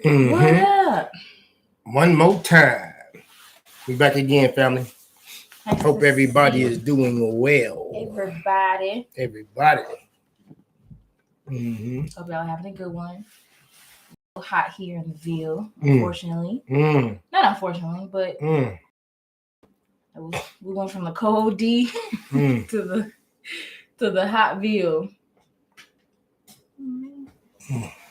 What up? One more time. We back again, family. Nice Hope to everybody see is doing well. everybody. Everybody. Mm-hmm. Hope y'all having a good one. Hot here in the Ville, unfortunately. Not unfortunately, but we went from the cold D to the hot Ville.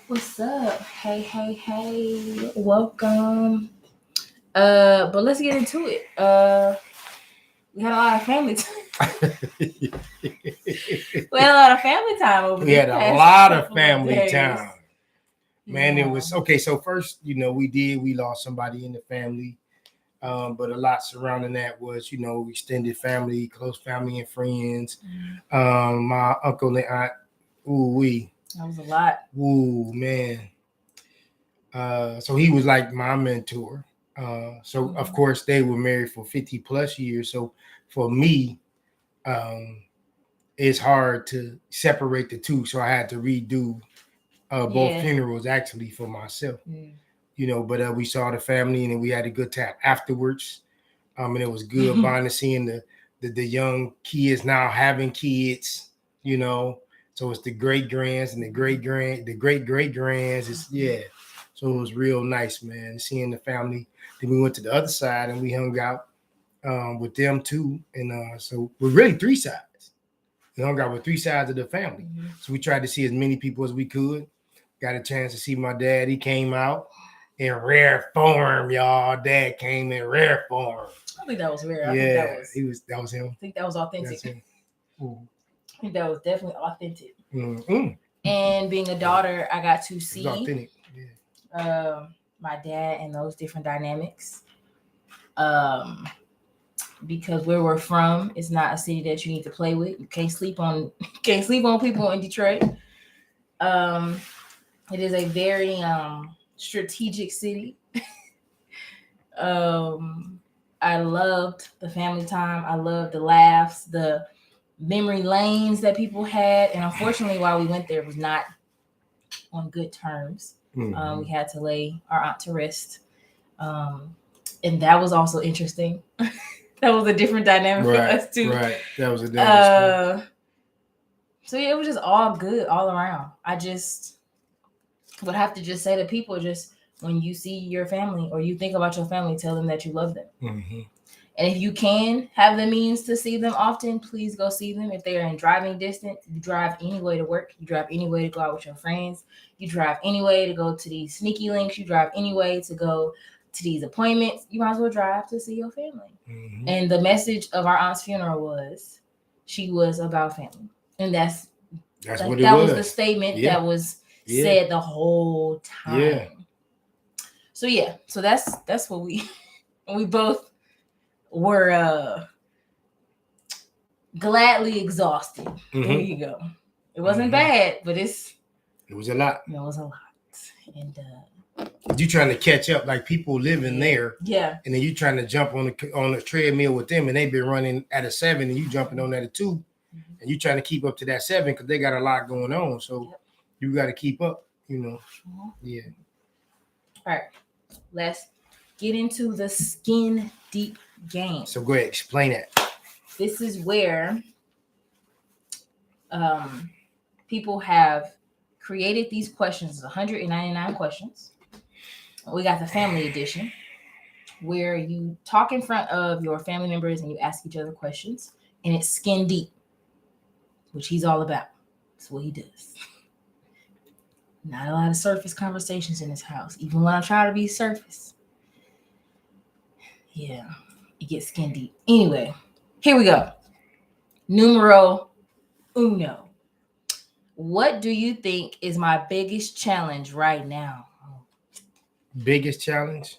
What's up? Hey. Welcome. But let's get into it. We had a lot of family time. We had a lot of family time over We had a lot of family time. Man, it was okay. So first, we lost somebody in the family. But a lot surrounding that was, extended family, close family and friends. My uncle and aunt. That was a lot. Ooh, man. So he was like my mentor. So of course they were married for 50 plus years. So for me, it's hard to separate the two. So I had to redo both funerals actually for myself. But we saw the family and then we had a good time afterwards. And it was good bonding, seeing the young kids now having kids, So it's the great grands and the great great grands. So it was real nice, man, seeing the family. Then we went to the other side and we hung out with them too. And so we're really three sides. We hung out with three sides of the family. So we tried to see as many people as we could. Got a chance to see my dad. He came out in rare form, y'all. Dad came in rare form. I think that was rare. That was him. I think that was authentic. I think that was definitely authentic. And being a daughter, I got to see my dad and those different dynamics. Because where we're from is not a city that you need to play with. You can't sleep on people in Detroit. It is a very strategic city. I loved the family time. I loved the laughs, the memory lanes that people had. And unfortunately, while we went there, it was not on good terms. We had to lay our aunt to rest. And that was also interesting. That was a different dynamic for us too. Right. That was a different So yeah, it was just all good all around. I just would have to just say to people, just when you see your family or you think about your family, tell them that you love them. And if you can have the means to see them often, please go see them. If they are in driving distance, you drive any way to work. You drive any way to go out with your friends. You drive any way to go to these sneaky links. You drive any way to go to these appointments. You might as well drive to see your family. And the message of our aunt's funeral was, she was about family. And that's what it was. The statement that was said the whole time. So that's what we both were gladly exhausted. There you go. It wasn't bad, but it was a lot. It was a lot. And you trying to catch up, like people living there, and then you trying to jump on the treadmill with them, and they've been running at a 7, and you jumping on at a 2, and you trying to keep up to that 7 because they got a lot going on, so you got to keep up, All right, let's get into the skin deep game. So go ahead, explain that. This is where people have created these questions, 199 questions. We got the family edition, where you talk in front of your family members and you ask each other questions, and it's skin deep, which he's all about. That's what he does. Not a lot of surface conversations in his house, even when I try to be surface. Yeah, it gets skin deep. Anyway, here we go. Numero uno. What do you think is my biggest challenge right now? Biggest challenge?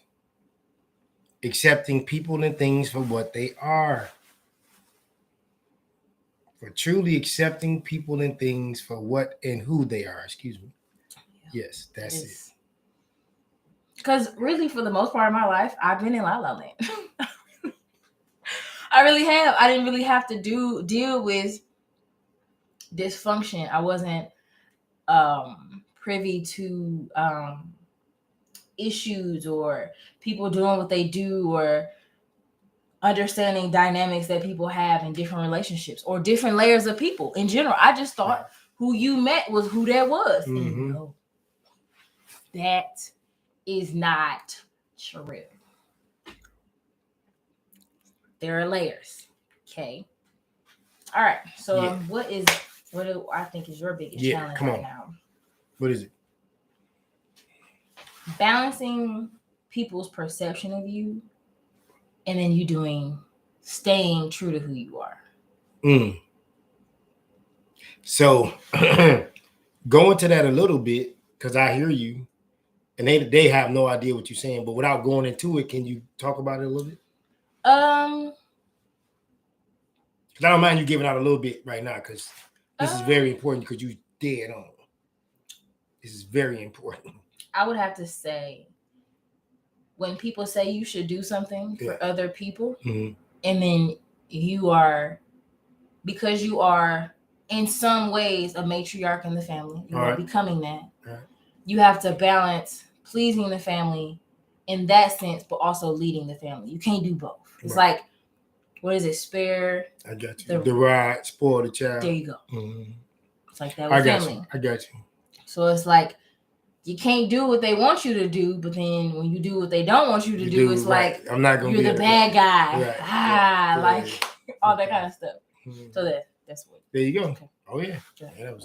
Accepting people and things for what they are. For truly accepting people and things for what and who they are. Excuse me. Yes, that's it. Because really, for the most part of my life, I've been in La La Land. I really have. I didn't really have to deal with dysfunction. I wasn't privy to issues or people doing what they do or understanding dynamics that people have in different relationships or different layers of people in general. I just thought who you met was who that was. And no, that is not true. There are layers. Okay. All right. So what do I think is your biggest challenge right now? What is it? Balancing people's perception of you and then you staying true to who you are. So go into that a little bit because I hear you and they have no idea what you're saying, but without going into it, can you talk about it a little bit? Because I don't mind you giving out a little bit right now because this is very important because you dead on. This is very important. I would have to say when people say you should do something for other people and then because you are in some ways a matriarch in the family, you are becoming that. You have to balance pleasing the family in that sense, but also leading the family. You can't do both. It's like, what is it? Spare. I got you. The ride, spoil the child. There you go. It's like that with family. I got you. So it's like, you can't do what they want you to do, but then when you do what they don't want you to do, it's like I'm not gonna you're the bad guy. Like all that kind of stuff. So that's what. There you go. Okay. Oh yeah. That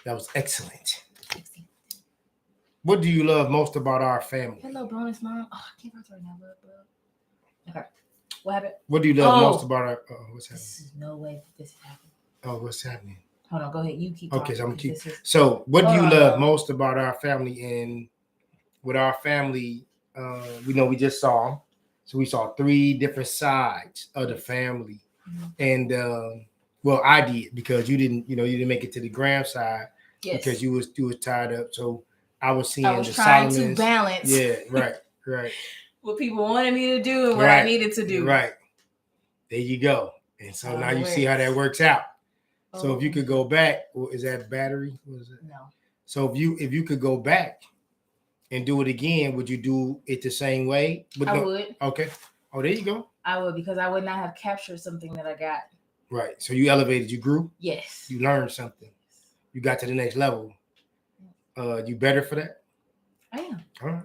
was excellent. What do you love most about our family? Hello, bonus mom. Oh, I can't right now, bro. Okay. What happened? What do you love most about our? What's happening? This is no way this is happening. Oh, what's happening? Hold on, go ahead. You keep talking. Okay, so I'm gonna keep. So, what do you love most about our family? And with our family, we just saw. So we saw 3 different sides of the family, and well, I did because you didn't make it to the Graham side because you was tied up. So I was seeing the trying Solomons. To balance. Yeah, right. What people wanted me to do and what I needed to do. Right. There you go. And so now you see how that works out. So if you could go back, is that battery? What is it? No. So if you could go back and do it again, would you do it the same way? I would. Okay. Oh, there you go. I would because I would not have captured something that I got. Right. So you elevated, you grew. Yes. You learned something. You got to the next level. You better for that? I am. All right.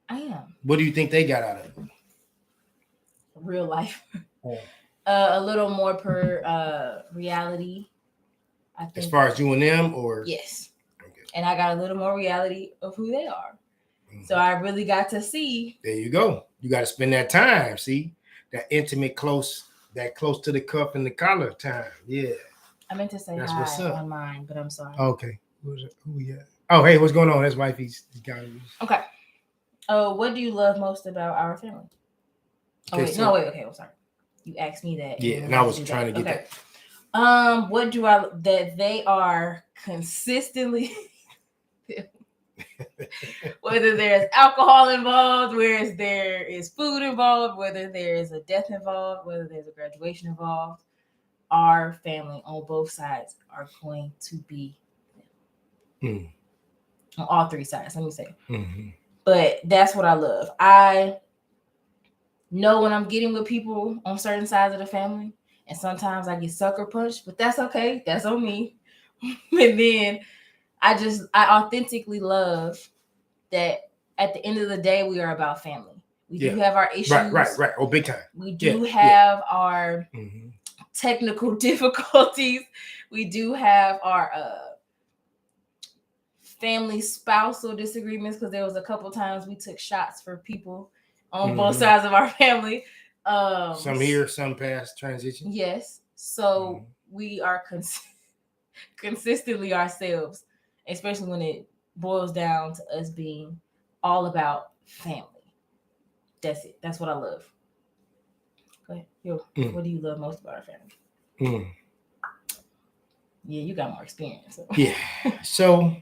I am. What do you think they got out of it? Real life. A little more per reality. I think. As far as you and them, or yes. Okay. And I got a little more reality of who they are. So I really got to see. There you go. You got to spend that time. See that intimate, close to the cuff and the collar time. Yeah. I meant to say that's hi what's up. On mine, but I'm sorry. Okay. Who we at? Oh, hey, what's going on? That's wifey's got it. Okay. What do you love most about our family? Okay, wait. Okay, I'm sorry. You asked me that. Yeah, and I was trying to get that. What do I that they are consistently whether there's alcohol involved, whether there is food involved, whether there is a death involved, whether there's a graduation involved, our family on both sides are going to be on all 3 sides. Let me say. But that's what I love. I know when I'm getting with people on certain sides of the family, and sometimes I get sucker punched, but that's okay. That's on me. And then I authentically love that at the end of the day, we are about family. We do have our issues. Right. Oh, big time. We do have our technical difficulties. We do have our family spousal disagreements because there was a couple times we took shots for people on both sides of our family. Some here, some past transition. Yes. So we are consistently ourselves, especially when it boils down to us being all about family. That's it. That's what I love. Go ahead. What do you love most about our family? Yeah, you got more experience. So. Yeah. So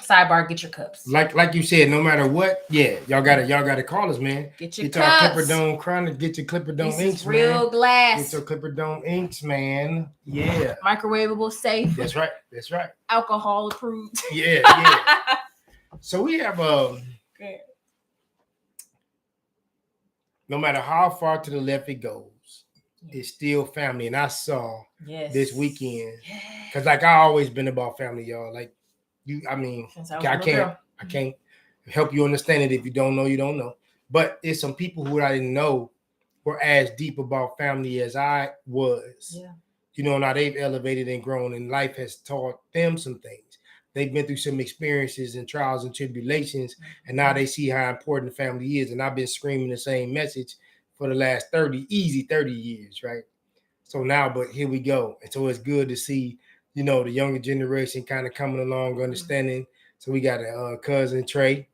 sidebar, get your cups. Like you said, no matter what, y'all gotta call us, man. Get your cups. Our Clipper Dome Chronic. Get your Clipper Dome inks, man. Real glass. Get your Clipper Dome inks, man. Yeah. Microwavable, safe. That's right. Alcohol approved. Yeah. So we have no matter how far to the left it goes, it's still family. And I saw this weekend because like I always been about family, y'all. Like you, I mean, I can't help you understand it. If you don't know, you don't know. But it's some people who I didn't know were as deep about family as I was. Yeah. You know, now they've elevated and grown, and life has taught them some things. They've been through some experiences and trials and tribulations, and now they see how important family is. And I've been screaming the same message for the last 30 years, right? So now, but here we go. And so it's good to see, you know, the younger generation kind of coming along, understanding. So we got a cousin Trey.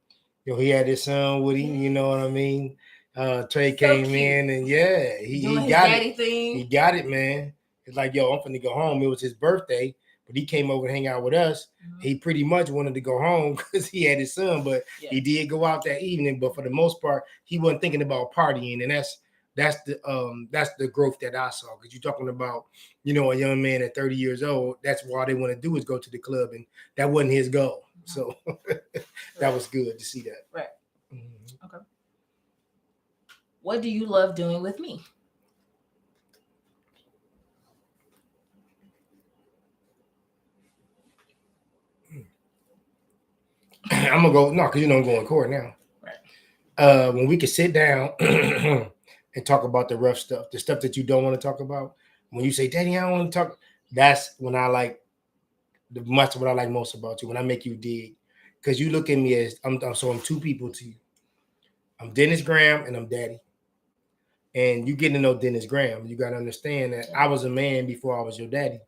You know, he had his son with him, you know what I mean? Trey came in and he got it. Thing. He got it, man. It's like, yo, I'm finna go home. It was his birthday, but he came over to hang out with us. Mm-hmm. He pretty much wanted to go home because he had his son, but he did go out that evening. But for the most part, he wasn't thinking about partying, and that's the growth that I saw. Because you're talking about, you know, a young man at 30 years old. That's what all they want to do is go to the club, and that wasn't his goal. So that was good to see that. Right. Mm-hmm. Okay. What do you love doing with me? I'm gonna go because you know I'm going to court now. Right. When we can sit down and talk about the rough stuff, the stuff that you don't want to talk about. When you say, "Daddy, I don't want to talk," that's when I like much of what I like most about you. When I make you dig, because you look at me as I'm two people to you. I'm Dennis Graham and I'm Daddy. And you getting to know Dennis Graham, you got to understand that I was a man before I was your daddy.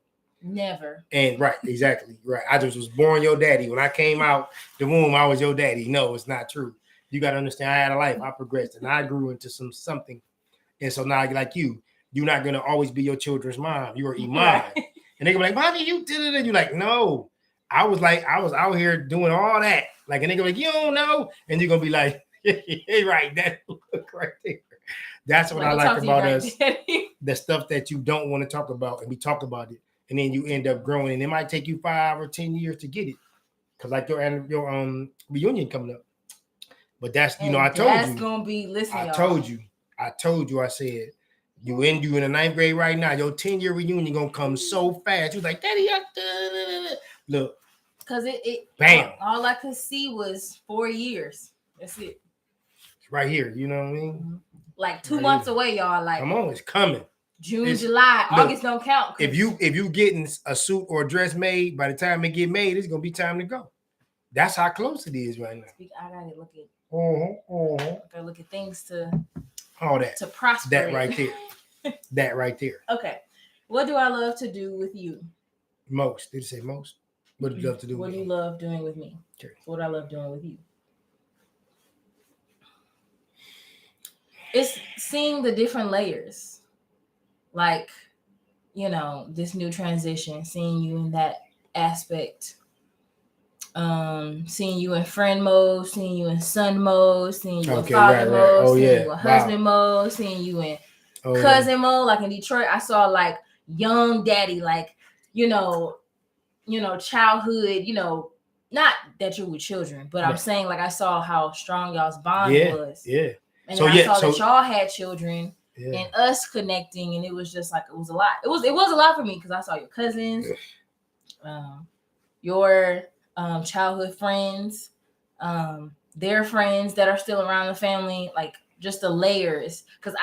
Never. And right, exactly, right. I just was born your daddy. When I came out the womb, I was your daddy. No, it's not true. You got to understand, I had a life. I progressed and I grew into something. And so now, like you're not going to always be your children's mom. You are Iman. Right. And they go like, "Mommy, you did it." And you're like, "No, I was out here doing all that." Like, and they go like, "You don't know." And you're going to be like, "Hey, right, that look right there." That's what I like about us. The stuff that you don't want to talk about, and we talk about it, and then you end up growing, and it might take you 5 or 10 years to get it, because like your reunion coming up. But that's I told you that's gonna be. Listen, I told you. I said you in the 9th grade right now. Your 10-year reunion gonna come so fast. You was like, "Daddy, look." Because it bam. All I could see was 4 years. That's it. Right here, you know what I mean? Mm-hmm. Like 2 months away, y'all. Like, come on, it's coming. June, July, August don't count. If you getting a suit or a dress made, by the time it get made, it's gonna be time to go. That's how close it is right now. I gotta look at. I gotta look at things to all that to prosper. That right there. That right there. Okay, what do I love to do with you? Most. Did you say most? What do you love to do? What do you love doing with me? Okay. What I love doing with you? It's seeing the different layers, like, you know, this new transition, seeing you in that aspect, seeing you in friend mode, seeing you in son mode, seeing you in father mode, seeing you in husband mode, seeing you in cousin mode. Like in Detroit, I saw like young daddy, like, you know, childhood, you know, not that you're with children, but I'm saying like I saw how strong y'all's bond was. Yeah. And I saw that y'all had children and us connecting, and it was just like it was a lot. It was a lot for me because I saw your cousins, your childhood friends, their friends that are still around the family, like just the layers. Because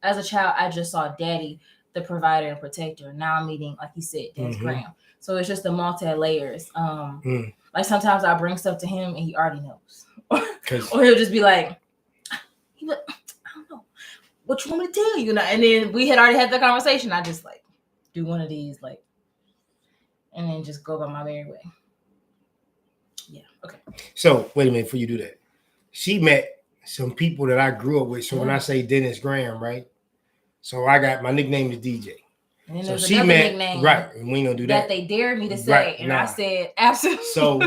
as a child, I just saw Daddy, the provider and protector. Now I'm meeting, like you said, Dad's Graham. So it's just the multi layers. Like sometimes I bring stuff to him and he already knows, or he'll just be like, "I don't know what you want me to tell you," and then we had already had the conversation. I just like do one of these, like, and then just go by my merry way. Yeah. Okay. So wait a minute before you do that. She met some people that I grew up with. So when I say Dennis Graham, right? So I got my nickname is DJ. And then so she met nickname, right, and we ain't gonna do that. That they dared me to say, and I said absolutely. So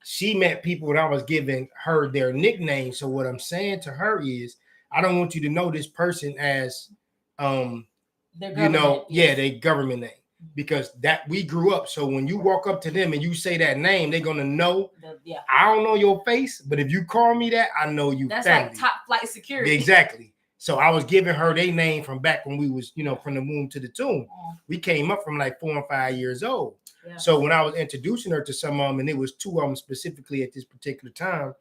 she met people and I was giving her their nickname. So what I'm saying to her is, I don't want you to know this person as, their government name. because that we grew up. So when you walk up to them and you say that name, they're gonna know. I don't know your face, but if you call me that, I know you. That's family. like top flight security. Exactly. So I was giving her their name from back when we was, from the womb to the tomb. We came up from like 4 and 5 years old. Yeah. So when I was introducing her to some of them, and it was 2 of them specifically at this particular time,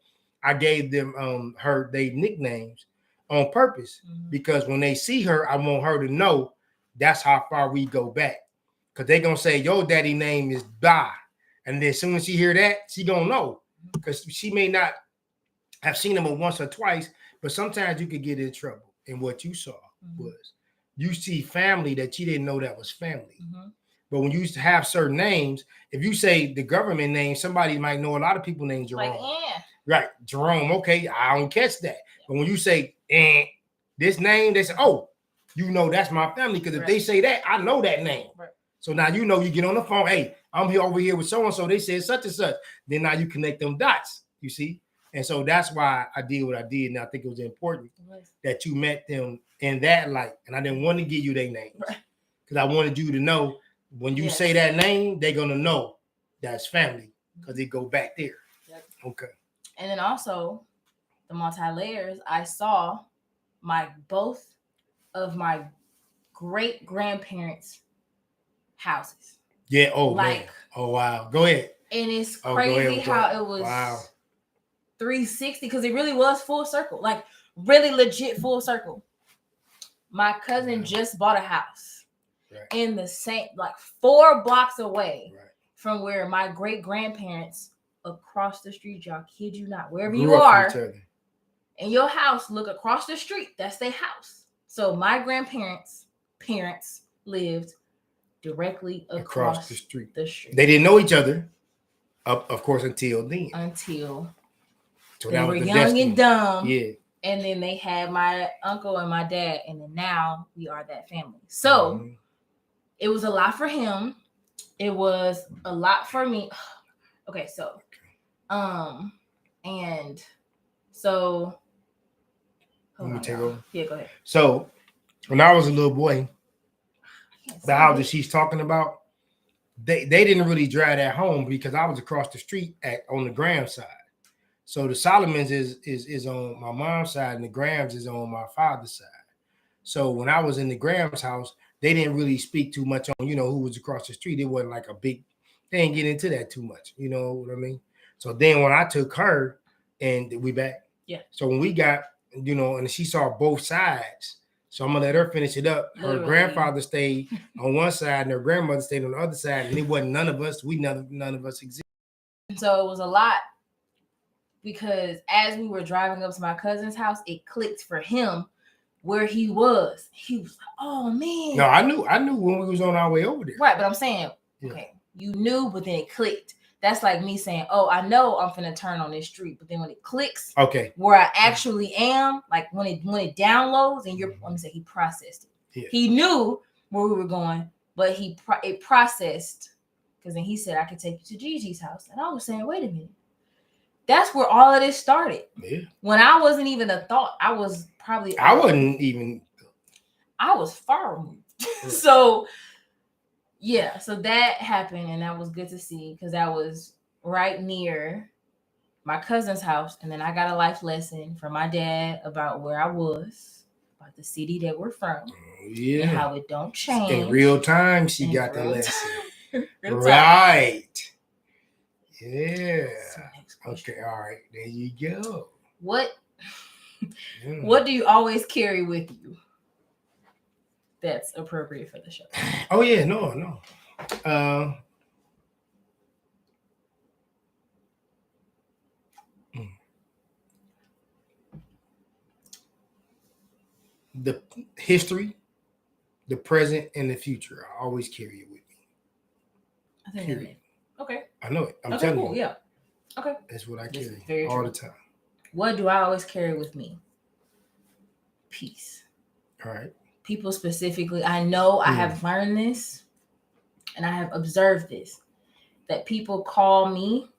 I gave them her their nicknames on purpose, because when they see her, I want her to know that's how far we go back. Because they're gonna say your daddy name is Ba. And then as soon as she hear that, she gonna know. Because she may not have seen him once or twice, but sometimes you could get in trouble. And what you saw was you see family that you didn't know that was family. But when you used to have certain names, if you say the government name, somebody might know a lot of people named Jerome. Like, right, Jerome. Okay, I don't catch that. But when you say this name, they say, oh, that's my family. Because if they say that, I know that name. Right. So now you get on the phone. Hey, I'm here over here with so and so. They said such and such. Then now you connect them dots. You see. And so that's why I did what I did. And I think it was important that you met them in that light. And I didn't want to give you their names because I wanted you to know when you say that name, they're going to know that's family because they go back there. Yep. Okay. And then also the multi-layers, I saw both of my great grandparents' houses. Yeah. Oh, man. Oh, wow. Go ahead. And it's crazy how it was 360 because it really was full circle, like really legit full circle. My cousin just bought a house in the same, like 4 blocks away from where my great grandparents across the street. Y'all kid you not, wherever you are in your house, look across the street. That's their house. So my grandparents' parents lived directly across the street. They didn't know each other, of course, until then. So they were young and dumb. Yeah. And then they had my uncle and my dad. And then now we are that family. So it was a lot for him. It was a lot for me. Okay, so and so let me take over. Yeah, go ahead. So when I was a little boy, the house that she's talking about, they didn't really drive that home because I was across the street on the Graham side. So the Solomons is on my mom's side and the Grahams is on my father's side. So when I was in the Grahams' house, they didn't really speak too much on, who was across the street. It wasn't like they didn't get into that too much. You know what I mean? So then when I took her and we back. Yeah. So when we got, and she saw both sides. So I'm going to let her finish it up. Her grandfather stayed on one side and her grandmother stayed on the other side. And it wasn't none of us. None of us existed. So it was a lot. Because as we were driving up to my cousin's house, it clicked for him where he was. He was like, oh, man. No, I knew when we was on our way over there. Right, but I'm saying, okay, you knew, but then it clicked. That's like me saying, oh, I know I'm finna turn on this street. But then when it clicks, where I actually am, like when it downloads and let me say he processed it. Yeah. He knew where we were going, but it processed. Because then he said, I could take you to Gigi's house. And I was saying, wait a minute. That's where all of this started. Yeah. When I wasn't even a thought, I was probably. I wasn't even. I was far removed. Yeah. So that happened, and that was good to see because that was right near my cousin's house, and then I got a life lesson from my dad about where I was, about the city that we're from, and how it don't change in real time. She got the lesson, right? Yeah. Okay, all right. There you go. What do you always carry with you that's appropriate for the show? Oh yeah, no. The history, the present, and the future. I always carry it with me. I think period. Okay. I know it. I'm telling you. Yeah. Okay. That's what I carry all the time. What do I always carry with me? Peace. All right. People specifically, I know I have learned this and I have observed this, that people call me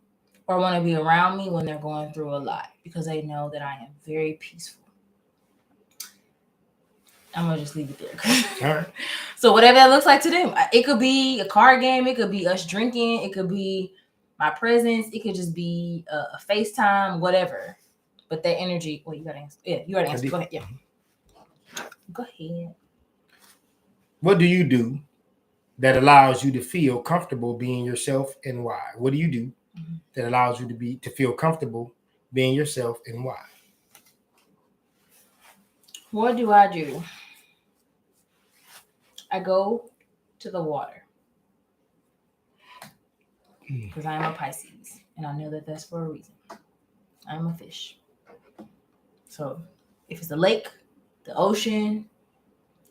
or want to be around me when they're going through a lot because they know that I am very peaceful. I'm gonna just leave it there. All right. So whatever that looks like to them, it could be a card game, it could be us drinking, it could be my presence, it could just be a FaceTime, whatever. But that energy. Well, you gotta answer. Yeah, you gotta answer. Go ahead. Yeah. Go ahead. What do you do that allows you to feel comfortable being yourself, and why? What do you do that allows you to feel comfortable being yourself, and why? What do? I go to the water because I am a Pisces, and I know that that's for a reason. I'm a fish. So if it's the lake, the ocean,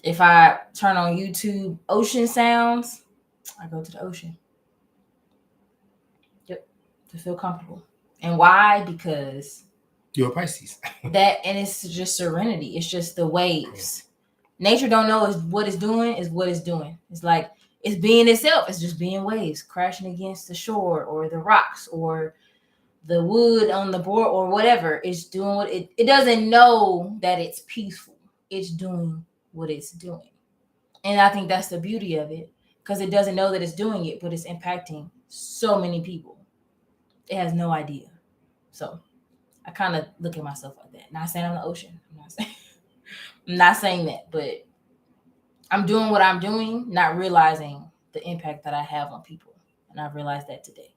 if I turn on YouTube ocean sounds, I go to the ocean. Yep, to feel comfortable. And why? Because you're a Pisces. And it's just serenity. It's just the waves. Nature don't know what it's doing is what it's doing. It's like it's being itself. It's just being waves crashing against the shore or the rocks or the wood on the board or whatever. It's doing what it doesn't know that it's peaceful. It's doing what it's doing. And I think that's the beauty of it, because it doesn't know that it's doing it, but it's impacting so many people. It has no idea. So I kind of look at myself like that. Not saying I'm the ocean. I'm not saying that, but I'm doing what I'm doing, not realizing the impact that I have on people. And I've realized that today.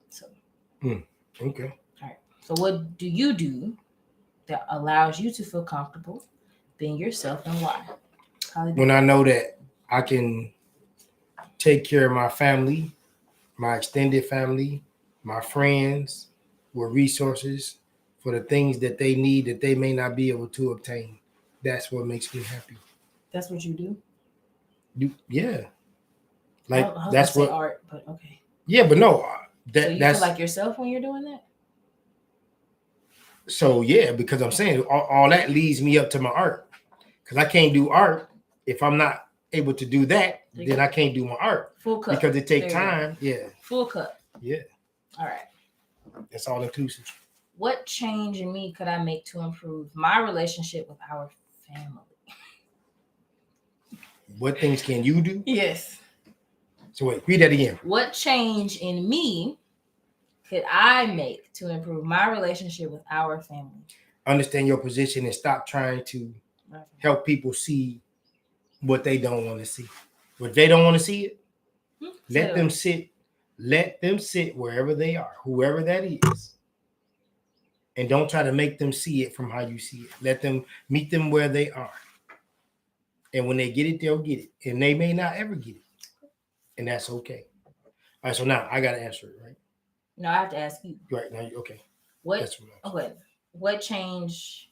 So. Okay. All right. So what do you do that allows you to feel comfortable being yourself, and why? When I know that I can take care of my family, my extended family, my friends with resources for the things that they need that they may not be able to obtain. That's what makes me happy. That's what you do? Yeah. Like I was that's gonna what say art, but okay. Yeah, but no. So you feel like yourself when you're doing that? So yeah, because I'm saying all that leads me up to my art. Because I can't do art if I'm not able to do that, then I can't do my art. Full cup. Because it takes time. Yeah. Full cup. Yeah. All right. That's all inclusive. What change in me could I make to improve my relationship with our family? What things can you do? Yes. So wait, read that again. What change in me could I make to improve my relationship with our family? Understand your position and stop trying to help people see what they don't want to see. If they don't want to see it, let them sit. Let them sit wherever they are, whoever that is. And don't try to make them see it from how you see it. Let them meet them where they are. And when they get it, they'll get it. And they may not ever get it. And that's okay. All right, so now I got to answer it, right? No, I have to ask you. Right, now, okay. What change?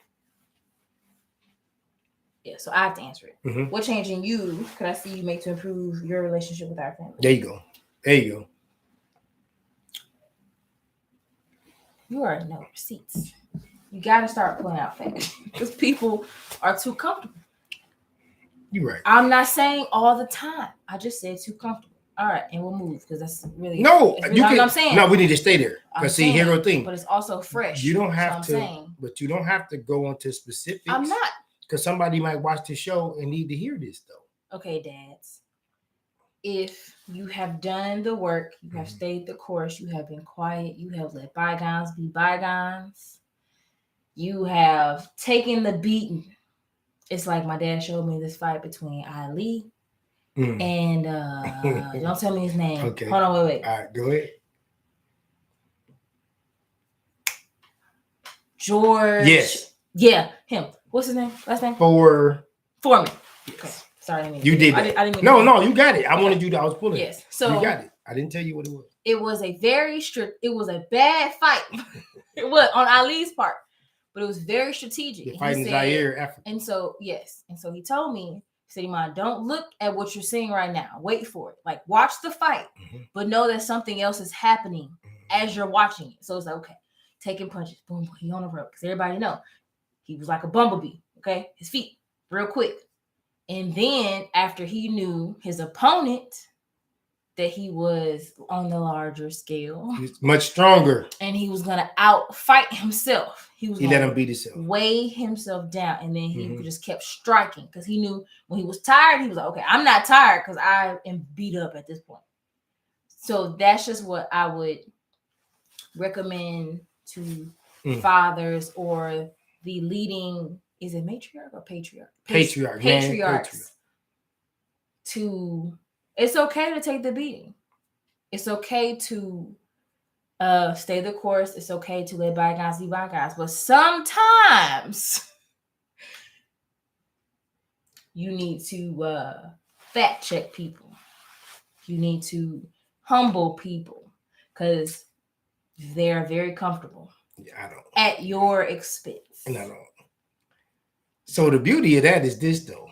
Yeah, so I have to answer it. Mm-hmm. What change in you could I see you make to improve your relationship with our family? There you go. There you go. You already know receipts. You got to start pulling out facts because people are too comfortable. You're right. I'm not saying all the time. I just said too comfortable. All right, and we'll move because that's really I'm saying. No, we need to stay there. Because see, here's the thing. But it's also fresh. You don't have to. But you don't have to go into specifics. I'm not. Because somebody might watch the show and need to hear this though. Okay, dads. If you have done the work, you have stayed the course, you have been quiet, you have let bygones be bygones, you have taken the beating. It's like my dad showed me this fight between Ali and don't tell me his name. Okay. Hold on, wait. All right, go ahead. George. Yes. Yeah, him. What's his name? Last name? Foreman. Yes. Okay. Sorry, you did. I didn't mean no, you got it. I wanted you to. I was pulling. Yes. So you got it. I didn't tell you what it was. It was a very strict. It was a bad fight. It was on Ali's part, but it was very strategic. You're fighting Zaire, Africa. And so yes, and so he told me, he said, "Iman, don't look at what you're seeing right now. Wait for it. Like watch the fight, but know that something else is happening as you're watching it." So it's like, okay, taking punches, boom, boom, he on the road because everybody know he was like a bumblebee. Okay, his feet real quick. And then after he knew his opponent, that he was on the larger scale. He was much stronger. And he was going to outfight himself. He let him beat himself. Weigh himself down. And then he just kept striking because he knew when he was tired, he was like, okay, I'm not tired because I am beat up at this point. So that's just what I would recommend to fathers or the leading, is it matriarch or patriarch? Patriarchs. It's okay to take the beating. It's okay to stay the course. It's okay to let bygones be bygones. But sometimes you need to fact check people. You need to humble people because they're very comfortable. Yeah, I don't. At your expense. No. So the beauty of that is this, though.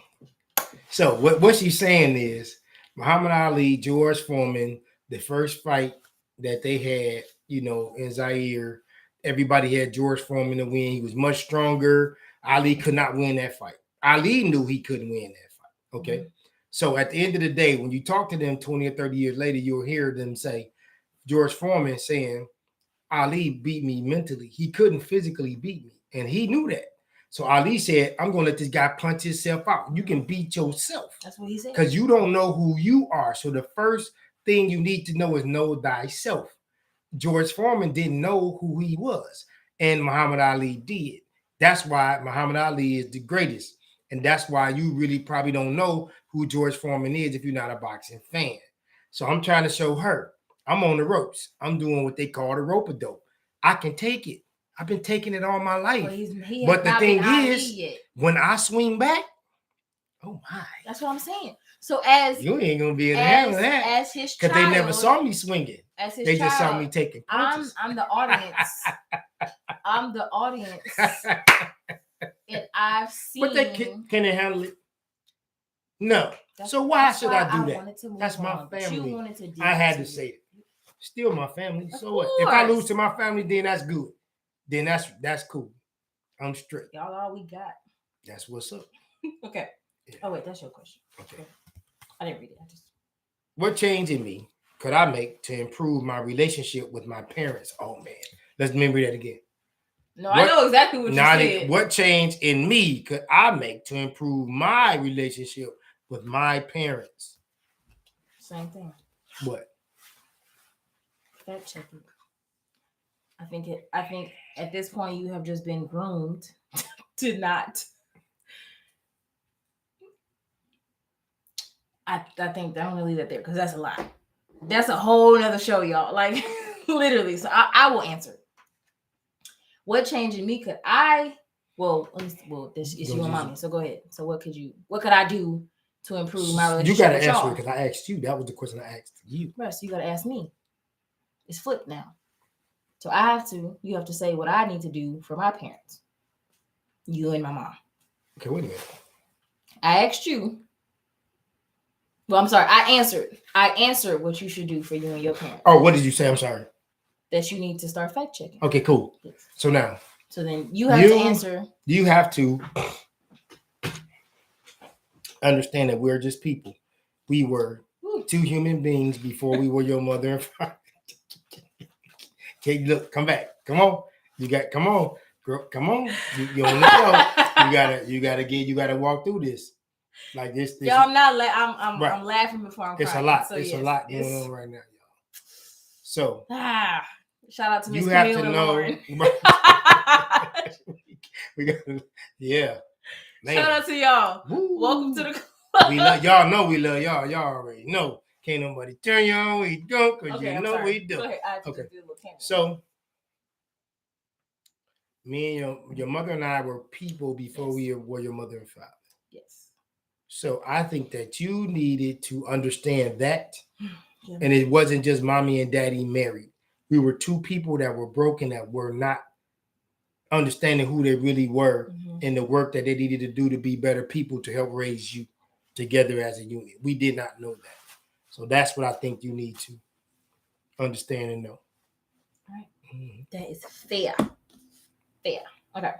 So what she's saying is Muhammad Ali, George Foreman, the first fight that they had, in Zaire, everybody had George Foreman to win. He was much stronger. Ali could not win that fight. Ali knew he couldn't win that fight. Okay. Mm-hmm. So at the end of the day, when you talk to them 20 or 30 years later, you'll hear them say, George Foreman saying, Ali beat me mentally. He couldn't physically beat me. And he knew that. So Ali said, I'm going to let this guy punch himself out. You can beat yourself. That's what he said. Because you don't know who you are. So the first thing you need to know is know thyself. George Foreman didn't know who he was. And Muhammad Ali did. That's why Muhammad Ali is the greatest. And that's why you really probably don't know who George Foreman is if you're not a boxing fan. So I'm trying to show her. I'm on the ropes. I'm doing what they call the rope-a-dope. I can take it. I've been taking it all my life. But the thing is, when I swing back, oh my. That's what I'm saying. So as you ain't gonna be able to handle that. As his child, because they never saw me swinging. They just saw me taking punches. I'm the audience. I'm the audience. And I've seen. But they can they handle it? No. So why should I do that? That's my family. I had to say it. Still my family. So what? If I lose to my family, then that's good. Then that's cool. I'm straight. Y'all all we got. That's what's up. Okay. Yeah. Oh wait, that's your question. Okay. I didn't read it. What change in me could I make to improve my relationship with my parents? Oh man, let's remember that again. No, I know exactly what you said. What change in me could I make to improve my relationship with my parents? Same thing. What? Fact checking. I think at this point you have just been groomed to not. I think I'm gonna leave that there because that's a lot. That's a whole nother show, y'all. Like literally. So I will answer. What change in me could I? Well, this is you and mommy. So go ahead. So what could I do to improve my relationship? You gotta answer it because I asked you. That was the question I asked you. Right. So you gotta ask me. It's flipped now. So you have to say what I need to do for my parents. You and my mom. Okay, wait a minute. I asked you. Well, I'm sorry. I answered what you should do for you and your parents. Oh, what did you say? I'm sorry. That you need to start fact checking. Okay, cool. Yes. So now. So then you have to answer. You have to understand that we're just people. We were two human beings before we were your mother and father. Okay, look, come back. Come on. Come on. Girl, come on. You on the show. You gotta walk through this. Like this. Yo, I'm not I'm laughing before I'm crying. It's a lot. So it's a lot going on right now, y'all. So shout out to Miss you have Camille to and know. Lauren. we got yeah. Man. Shout out to y'all. Woo. Welcome to the club. We love y'all. Know we love y'all. Y'all already know. Can't nobody turn you on. We don't because you know we do. Go ahead. Okay. So me and your mother and I were people before we were your mother and father. Yes. So I think that you needed to understand that. Yeah. And it wasn't just mommy and daddy married. We were two people that were broken, that were not understanding who they really were and the work that they needed to do to be better people to help raise you together as a unit. We did not know that. So that's what I think you need to understand and know. All right. Mm-hmm. That is fair. Fair. Okay.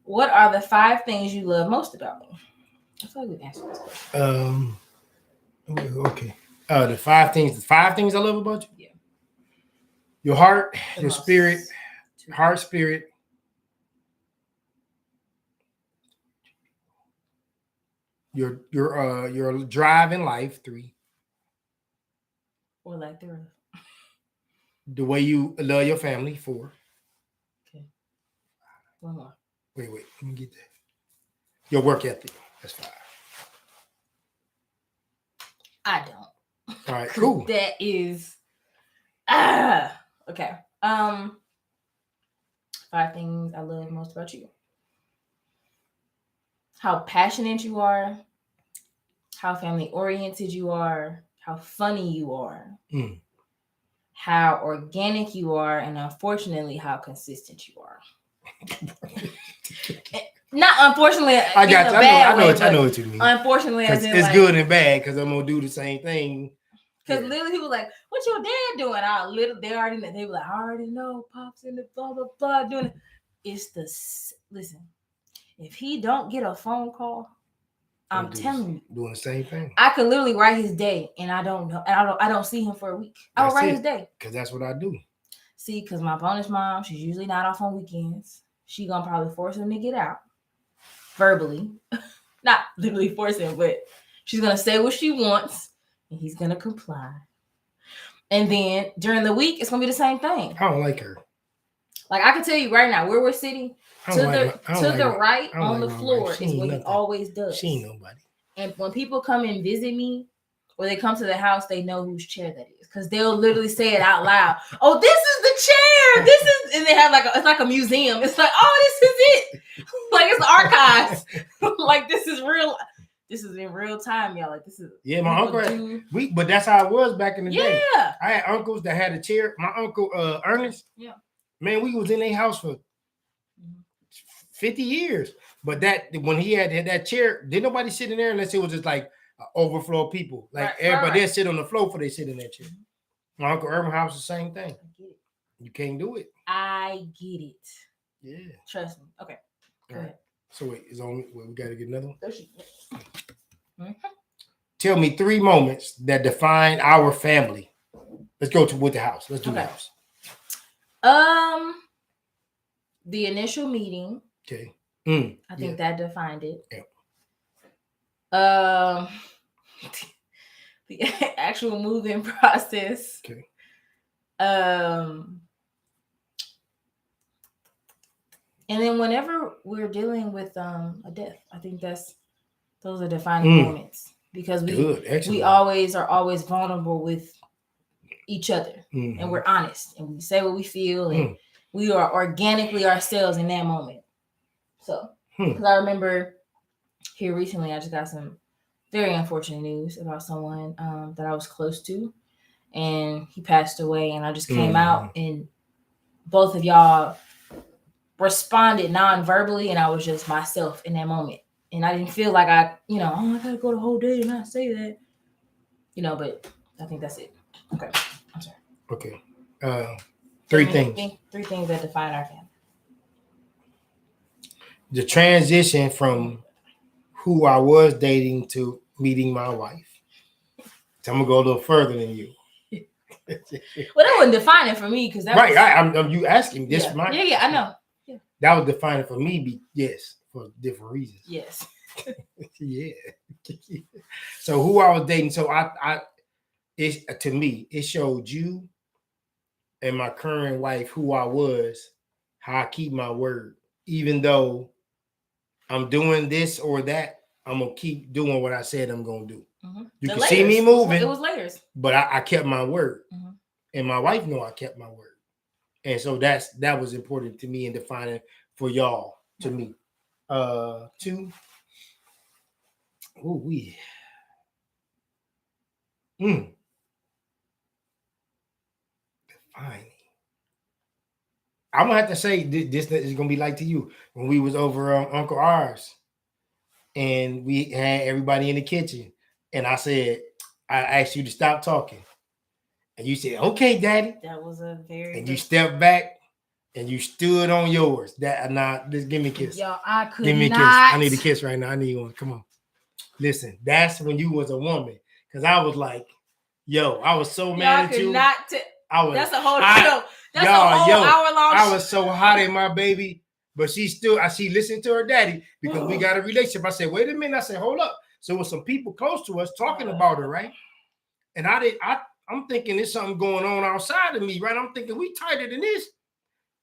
What are the 5 things you love most about me? I feel like we've answered this question. Okay. The five things I love about you. Yeah. Your heart, your spirit, heart, spirit. Your drive in life. 3. Or lack thereof. The way you love your family. 4. Okay. One more. Wait. Let me get that. Your work ethic. That's 5. I don't. All right, cool. That is okay. 5 things I love most about you. How passionate you are, how family oriented you are, how funny you are, how organic you are, and unfortunately how consistent you are. Not unfortunately. I got you. I know what you mean. Unfortunately, as in, it's like, good and bad because I'm gonna do the same thing. Because literally, people like, "What's your dad doing?" They were like, "I already know, Pops in the blah blah blah doing it." It's listen. If he don't get a phone call, I'm telling you, doing the same thing. I could literally write his day, and I don't know, and I don't see him for a week. I will write his day because that's what I do. See, because my bonus mom, she's usually not off on weekends. She gonna probably force him to get out verbally, not literally force him, but she's gonna say what she wants, and he's gonna comply. And then during the week, it's gonna be the same thing. I don't like her. Like, I can tell you right now, where we're sitting, to the right on the floor is what he always does. She ain't nobody. And when people come and visit me, or they come to the house, they know whose chair that is, because they'll literally say it out loud. Oh, this is the chair. This is, and they have it's like a museum. It's like, oh, this is it. Like, it's archives. Like, this is real. This is in real time, y'all. Like, this is my uncle. But that's how it was back in the day. Yeah, I had uncles that had a chair. My uncle Ernest. Yeah, man, we was in their house for 50 years. But that when he had that chair, didn't nobody sit in there unless it was just like overflow of people. Like, everybody there sit on the floor before they sit in that chair. My Uncle Urban house, the same thing. I get it. You can't do it. I get it. Yeah. Trust me. Okay. Go ahead. So wait, we got to get another one? Mm-hmm. Tell me 3 moments that define our family. Let's go with the house. Let's do the house. The initial meeting. Okay. I think that defined it. Yeah. The actual moving process. Okay. And then whenever we're dealing with a death, I think those are defining moments, because we always are vulnerable with each other, and we're honest, and we say what we feel, and we are organically ourselves in that moment. So, because I remember here recently, I just got some very unfortunate news about someone that I was close to, and he passed away, and I just came out, and both of y'all responded non-verbally, and I was just myself in that moment, and I didn't feel like I gotta go the whole day and not say that, but I think that's it. Okay, I'm sorry. Okay. 3 things. 3 things that define our family. The transition from who I was dating to meeting my wife. So I'm gonna go a little further than you. Well, that wasn't defining for me, because that right. I'm you asking this. Yeah, I know. Yeah. That was defining for me. Yes, for different reasons. Yes. Yeah. So who I was dating. So to me, it showed you and my current wife who I was, how I keep my word. Even though I'm doing this or that, I'm gonna keep doing what I said I'm gonna do. You can see me moving. It was layers. But I kept my word. And my wife know I kept my word. And so that was important to me in defining for y'all, to me. 2. Oh, we. Defining. I'm gonna have to say this is gonna be like to you when we was over Uncle R's, and we had everybody in the kitchen, and I said, I asked you to stop talking, and you said, "Okay, Daddy." That was a very. And you stepped back. And you stood on yours. Just give me a kiss. Y'all, I could give me not. A kiss. I need a kiss right now. I need one. Come on. Listen, that's when you was a woman. Because I was like, Yo, I was so mad at you. That's a whole hot. show. That's a whole hour-long I was so hot at my baby, but she listened to her daddy because we got a relationship. I said, wait a minute. I said, hold up. So there was some people close to us talking about her, right? And I'm thinking there's something going on outside of me, right? I'm thinking we tighter than this.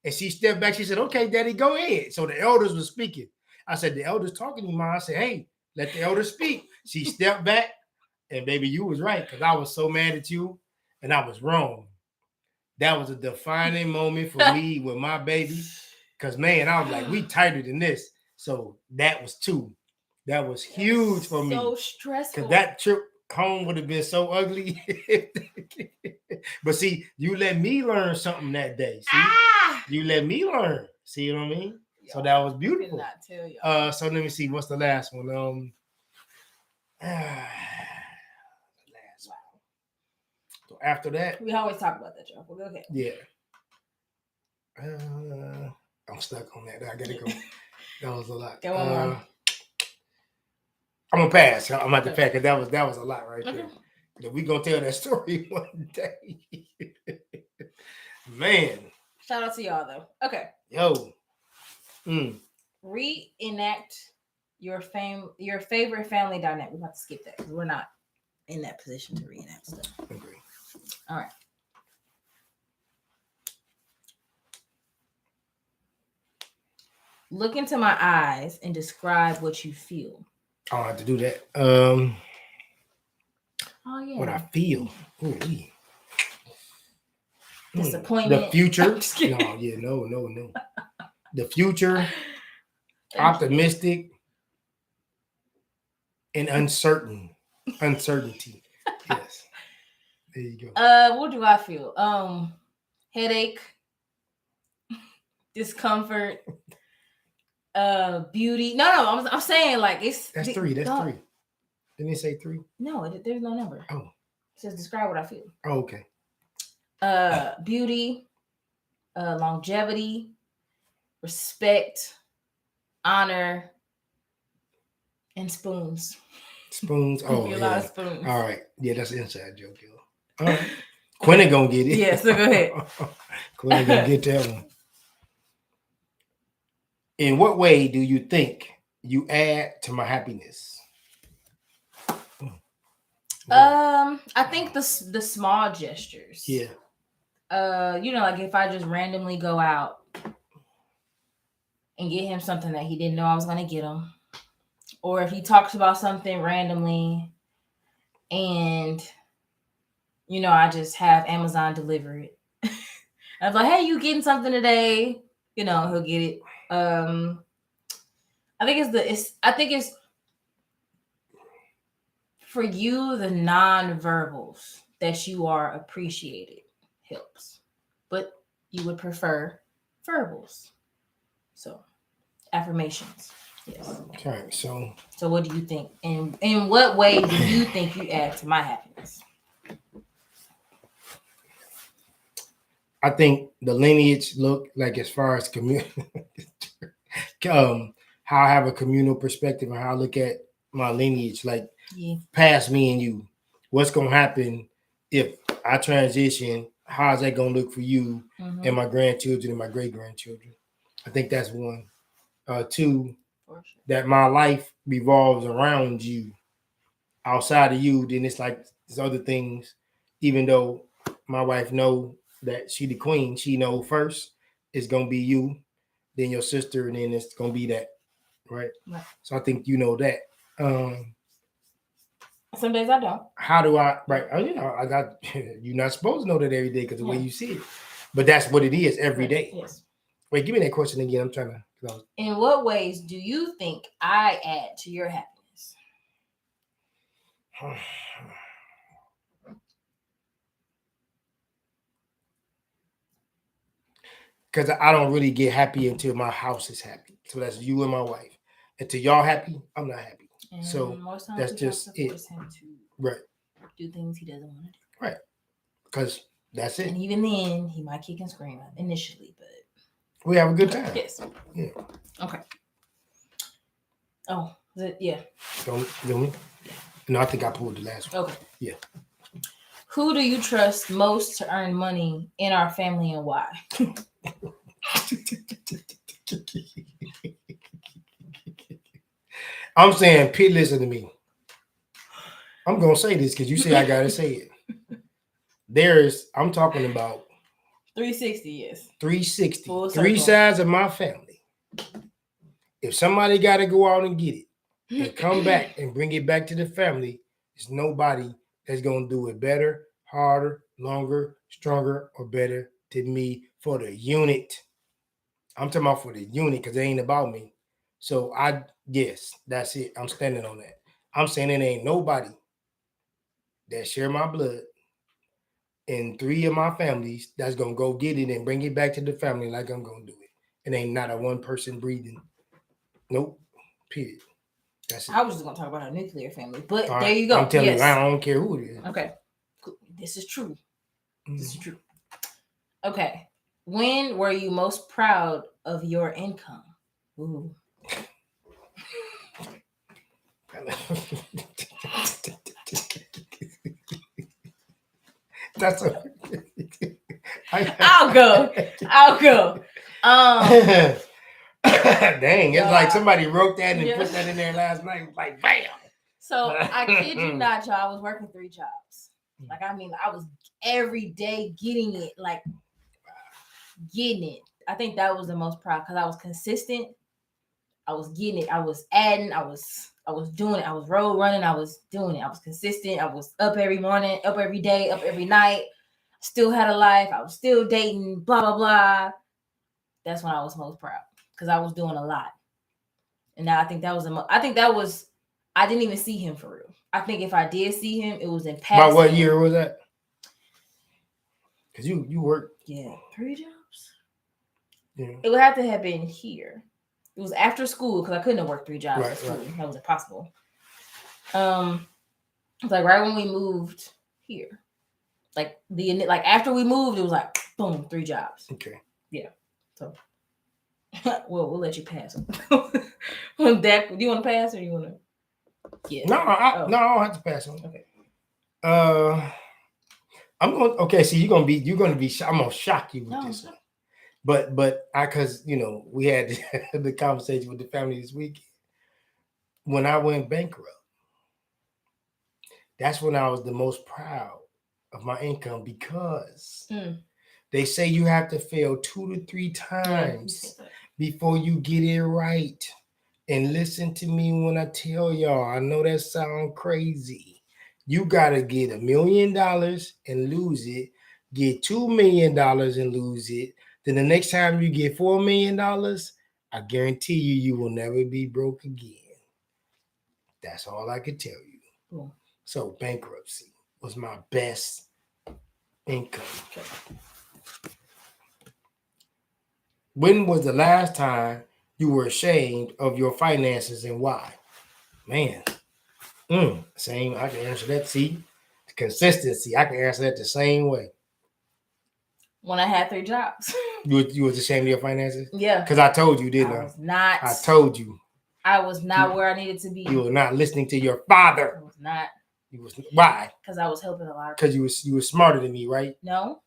And she stepped back. She said, okay, daddy, go ahead. So the elders were speaking. I said, the elders talking to you, Mom. I said, hey, let the elders speak. She stepped back. And baby, you was right because I was so mad at you and I was wrong. That was a defining moment for me with my baby. Because, man, I was like, we tighter than this. So that was 2. That was huge for me. So stressful. Because that trip home would have been so ugly. But see, you let me learn something that day. See? You let me learn. See what I mean? So that was beautiful. I cannot tell y'all. So let me see. What's the last one? So after that, we always talk about that, y'all. We'll go ahead. Yeah. I'm stuck on that. I gotta go. That was a lot. Go on. I'm gonna pass. I'm at the fact because that was a lot right there. We gonna tell that story one day. Man. Shout out to y'all though. Okay. Yo. Reenact your favorite family dynamic. We have to skip that because we're not in that position to reenact stuff. Agree. All right. Look into my eyes and describe what you feel. I don't have to do that. Oh yeah. What I feel. Disappointment. The future. No. The future. Optimistic and uncertainty. Yes. There you go. What do I feel? Headache, discomfort, beauty. No, I'm saying like it's. That's 3. That's 3. Didn't it say 3? No, there's no number. Oh. It says describe what I feel. Oh, okay. Beauty, longevity, respect, honor, and spoons. Spoons. Oh, a lot of spoons. All right. Yeah, that's an inside joke, yo. All right. Quinn gonna get it. Yeah, so go ahead. Quinn gonna get that one. In what way do you think you add to my happiness? I think the small gestures. Yeah. Like if I just randomly go out and get him something that he didn't know I was gonna get him, or if he talks about something randomly and I just have Amazon deliver it. I'm like, hey, you getting something today? He'll get it. I think it's for you, the non-verbals that you are appreciated helps, but you would prefer verbals. So affirmations. Yes. Okay. So what do you think? And in what way do you think you add to my happiness? I think the lineage look like as far as how I have a communal perspective and how I look at my lineage, like past me and you. What's gonna happen if I transition? How's that gonna look for you and my grandchildren and my great grandchildren? I think that's 1. 2, that my life revolves around you. Outside of you, then it's like there's other things. Even though my wife know that she the queen, she know first it's gonna be you, then your sister, and then it's gonna be that, right? So I think you know that. Some days I don't. How do I? Right? I got. You're not supposed to know that every day because the way you see it, but that's what it is every day. Yes. Wait, give me that question again. I'm trying to. In what ways do you think I add to your happiness? Because I don't really get happy until my house is happy. So that's you and my wife. Until y'all happy, I'm not happy. And so that's just it. Him to right. Do things he doesn't want to do. Right. Because that's it. And even then, he might kick and scream initially, but we have a good time. Yes. Yeah. Okay. Oh, yeah. Don't me? Yeah. No, I think I pulled the last one. Okay. Yeah. Who do you trust most to earn money in our family and why? I'm saying, Pete, listen to me. I'm gonna say this because you say I gotta say it. I'm talking about 360, yes. 360. Full Three circle. sides of my family. If somebody gotta go out and get it and come back and bring it back to the family, there's nobody that's gonna do it better, harder, longer, stronger, or better than me for the unit. I'm talking about for the unit because it ain't about me. So yes, that's it. I'm standing on that. I'm saying it ain't nobody that share my blood in 3 of my families that's gonna go get it and bring it back to the family like I'm gonna do it. It ain't not a one person breathing. Nope. Period. That's it. I was just gonna talk about our nuclear family, but All there right. you go. I'm telling you, I don't care who it is. Okay. This is true. This is true. Okay. When were you most proud of your income? Ooh. That's a. I'll go. Dang, it's like somebody wrote that and put that in there last night. Like, bam. So I kid you not, y'all. I was working 3 jobs. Like, I mean, I was every day getting it. Like, getting it. I think that was the most proud because I was consistent. I was getting it. I was adding. I was doing it. I was road running. I was doing it. I was consistent. I was up every morning, up every day, up every night. Still had a life. I was still dating. Blah blah blah. That's when I was most proud because I was doing a lot. And now I think that was I didn't even see him for real. I think if I did see him, it was in past. About what year was that? Because you worked. Yeah, 3 jobs. Yeah. It would have to have been here. It was after school because I couldn't have worked 3 jobs at school. Right. That was impossible. It's like right when we moved here. Like after we moved, it was like boom, 3 jobs. Okay. Yeah. So well, we'll let you pass. On that, do you want to pass or do you want to? Yeah. No, I don't have to pass on. Okay. I'm going. Okay, so you're gonna be. I'm gonna shock you with this one. But because we had the conversation with the family this week. When I went bankrupt, that's when I was the most proud of my income because they say you have to fail 2 to 3 times before you get it right. And listen to me when I tell y'all, I know that sounds crazy. You got to get $1 million and lose it, get $2 million and lose it. Then the next time you get $4 million, I guarantee you will never be broke again. That's all I can tell you. Cool. So bankruptcy was my best income. When was the last time you were ashamed of your finances and why? Man, same. I can answer that. See, consistency. I can answer that the same way. When I had 3 jobs. You was ashamed of your finances? Yeah. Because I told you, didn't I? I was not. I told you. I was not where I needed to be. You were not listening to your father. I was not. Why? Because I was helping a lot of people. Because you were smarter than me, right? No.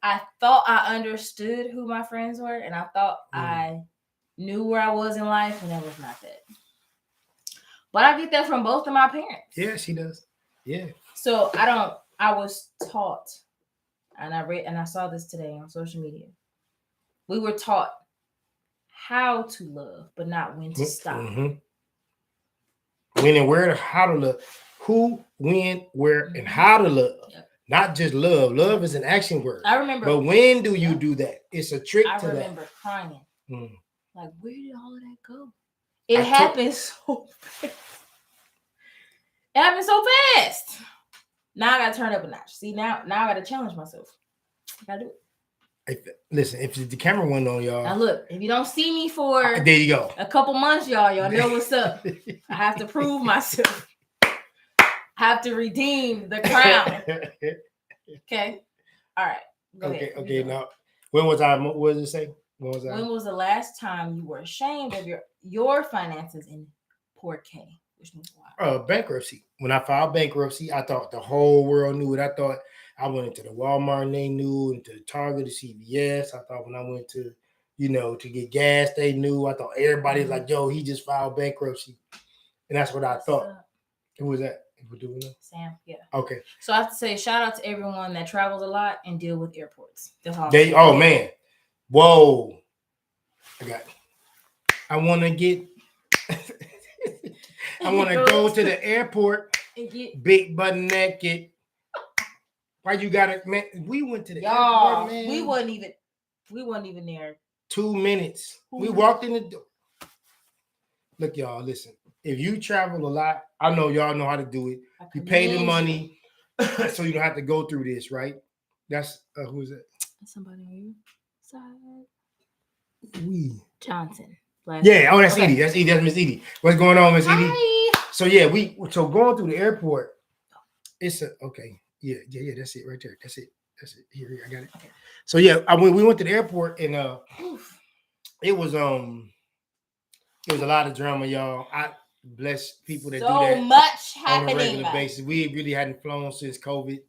I thought I understood who my friends were, and I thought I knew where I was in life, and it was not that. But I get that from both of my parents. Yeah, she does. Yeah. So I was taught, and I saw this today on social media. We were taught how to love, but not when to stop. Mm-hmm. When and where, how to love. Who, when, where, and how to love. Yep. Not just love. Love is an action word. I remember. But when do you do that? It's a trick to that. I remember crying. Like, where did all of that go? It happened so fast. It happened so fast. Now I got to turn up a notch. See, now I got to challenge myself. I got to do it. Listen, if the camera went on, y'all. Now look, if you don't see me for there you go. A couple months, y'all know what's up. I have to prove myself. I have to redeem the crown. Okay. All right. Go ahead. Okay. Now, when was I? What does it say? When was the last time you were ashamed of your finances in poor K? Which means why? Bankruptcy. When I filed bankruptcy, I thought the whole world knew it. I thought I went into the Walmart and they knew, into the Target, the CVS. I thought when I went to, to get gas, they knew. I thought everybody was like, yo, he just filed bankruptcy. And that's what I thought. Who was that? We're doing that? Sam, yeah. Okay. So I have to say, shout out to everyone that travels a lot and deal with airports. Oh, man. Whoa. I want to get... I want to go to the airport, big butt naked. Why you got it, man? We went to the airport, man. We wasn't even there. 2 minutes. We walked in the door. Look, y'all, listen. If you travel a lot, I know y'all know how to do it. You pay the money, so you don't have to go through this, right? That's who is that? Somebody on your side. Johnson. Yeah, that's Edie. That's Edie. That's Miss Edie. What's going on, Miss Edie? So yeah, so going through the airport, it's okay. Yeah, that's it right there. That's it. Here, I got it. Okay. So yeah, we went to the airport and it was a lot of drama, y'all. I bless people that do that. So much happening on a regular basis. We really hadn't flown since COVID,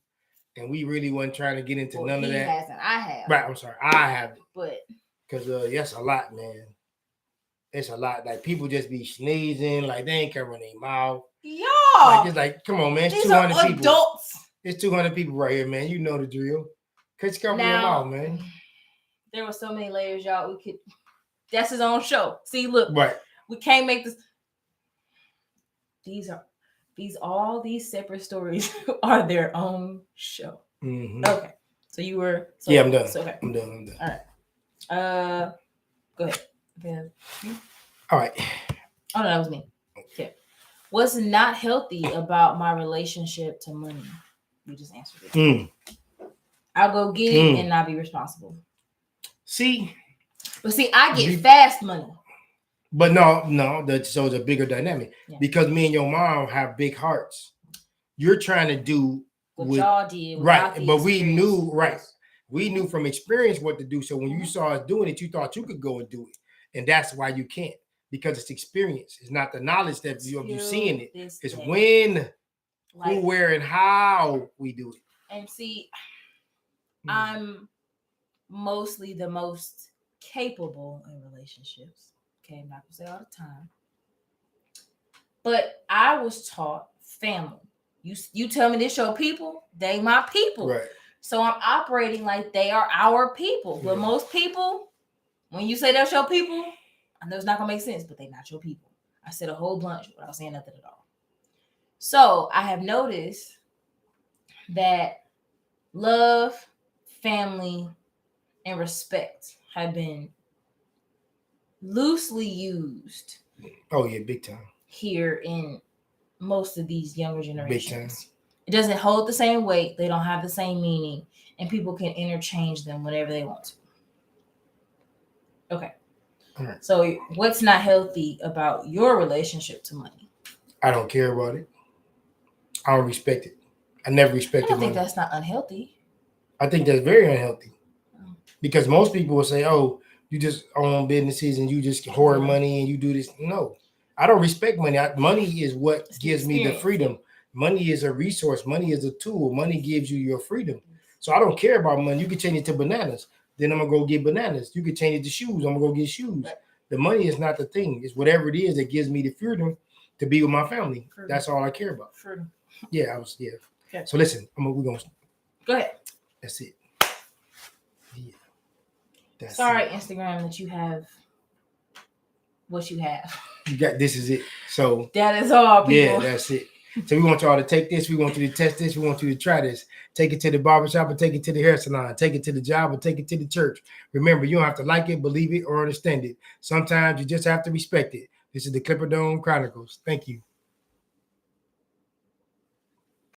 and we really wasn't trying to get into none of that. Hasn't. I have. Right. I'm sorry. I haven't. But because that's a lot, man. It's a lot. Like people just be sneezing, like they ain't covering their mouth. Y'all, like, it's like, come on, man. It's these 200 are people. Adults. It's 200 people right here, man. You know the drill. Cause cover your mouth, man. There were so many layers, y'all. That's his own show. See, look, right. We can't make this. All these separate stories are their own show. Mm-hmm. Okay, so you were. So, yeah, I'm done. So, okay. I'm done. All right. Go ahead. Yeah. All right. Oh no, that was me. Okay. What's not healthy about my relationship to money? You just answered it. I'll go get it and not be responsible. But I get fast money. But no, so it's a bigger dynamic because me and your mom have big hearts. You're trying to do what y'all did, right? But we knew, right? We knew from experience what to do. So when you saw us doing it, you thought you could go and do it. And that's why you can't, because it's experience. It's not the knowledge that you're seeing it. It's when, who, where, and how we do it. And I'm mostly the most capable in relationships. Okay, I'm not gonna say all the time. But I was taught family. You tell me this your people, they my people. Right. So I'm operating like they are our people. But most people, when you say that's your people, I know it's not gonna make sense, but they're not your people. I said a whole bunch without saying nothing at all. So I have noticed that love, family, and respect have been loosely used. Oh yeah, big time. Here in most of these younger generations. Big time. It doesn't hold the same weight. They don't have the same meaning, and people can interchange them whenever they want to. Okay. All right. So what's not healthy about your relationship to money? I don't care about it. I don't respect it. I never respected money. I don't think that's not unhealthy. I think that's very unhealthy. Because most people will say, oh, you just own businesses and you just hoard money and you do this. No, I don't respect money. Money is what gives me the freedom. Money is a resource. Money is a tool. Money gives you your freedom. So I don't care about money. You can change it to bananas. Then I'm going to go get bananas. You can change it to shoes. I'm going to go get shoes. The money is not the thing. It's whatever it is that gives me the freedom to be with my family. That's all I care about. Freedom. Yeah, Okay. So listen, we're going to. Go ahead. That's it. Yeah. Sorry, Instagram, that you have what you have. This is it. So that is all, people. Yeah, that's it. So we want y'all to take this. We want you to test this. We want you to try this. Take it to the barbershop or take it to the hair salon. Take it to the job or take it to the church. Remember, you don't have to like it, believe it, or understand it. Sometimes you just have to respect it. This is the Clipperdome Chronicles. Thank you.